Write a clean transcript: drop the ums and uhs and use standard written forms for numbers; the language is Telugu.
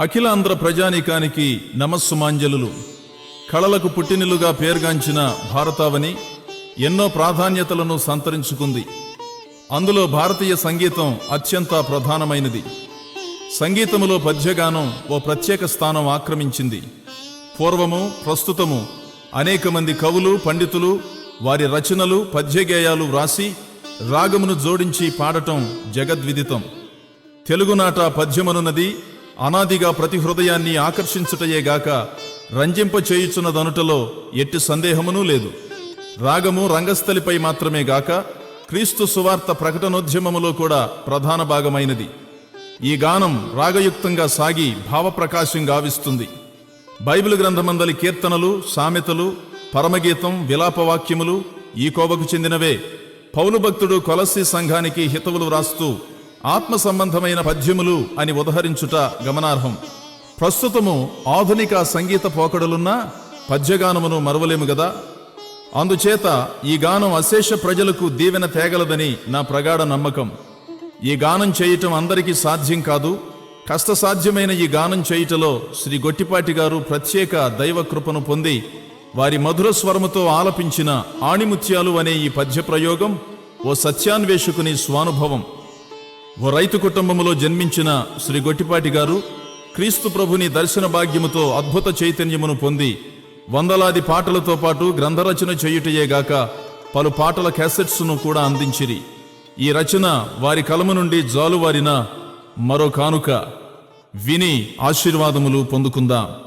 అఖిలాంధ్ర ప్రజానీకానికి నమస్సుమాంజలులు. కళలకు పుట్టినిలుగా పేర్గాంచిన భారతావని ఎన్నో ప్రాధాన్యతలను సంతరించుకుంది. అందులో భారతీయ సంగీతం అత్యంత ప్రధానమైనది. సంగీతములో పద్యగానం ఓ ప్రత్యేక స్థానం ఆక్రమించింది. పూర్వము ప్రస్తుతము అనేక మంది కవులు పండితులు వారి రచనలు పద్యగేయాలు వ్రాసి రాగమును జోడించి పాడటం జగద్విదితం. తెలుగునాట పద్యమనున్నది అనాదిగా ప్రతి హృదయాన్ని ఆకర్షించుటయేగాక రంజింపచేయుచున్నదనుటలో ఎట్టి సందేహమునూ లేదు. రాగము రంగస్థలిపై మాత్రమే గాక క్రీస్తు సువార్త ప్రకటనోద్యమములో కూడా ప్రధాన భాగమైనది. ఈ గానం రాగయుక్తంగా సాగి భావప్రకాశం గావిస్తుంది. బైబిల్ గ్రంథమందలి కీర్తనలు, సామెతలు, పరమగీతం, విలాపవాక్యములు ఈ కోవకు చెందినవే. పౌలు భక్తుడు కొలస్సీ సంఘానికి హితవులు వ్రాస్తూ ఆత్మ సంబంధమైన పద్యములు అని ఉదహరించుట గమనార్హం. ప్రస్తుతము ఆధునిక సంగీత పోకడలున్నా పద్యగానమును మరవలేము గదా. అందుచేత ఈ గానం అశేష ప్రజలకు దీవెన తేగలదని నా ప్రగాఢ నమ్మకం. ఈ గానం చేయటం అందరికీ సాధ్యం కాదు. కష్టసాధ్యమైన ఈ గానం చేయుటలో శ్రీ గొట్టిపాటి గారు ప్రత్యేక దైవ కృపను పొంది వారి మధుర స్వరముతో ఆలపించిన ఆణిముత్యాలు అనే ఈ పద్య ప్రయోగం ఓ సత్యాన్వేషకుని స్వానుభవం. ఓ రైతు కుటుంబములో జన్మించిన శ్రీ గొట్టిపాటి గారు క్రీస్తు ప్రభుని దర్శన భాగ్యముతో అద్భుత చైతన్యమును పొంది వందలాది పాటలతో పాటు గ్రంథరచన చేయుటయేగాక పలు పాటల క్యాసెట్స్ను కూడా అందించిరి. ఈ రచన వారి కలము నుండి జాలువారిన మరో కానుక. విని ఆశీర్వాదములు పొందుకుందాం.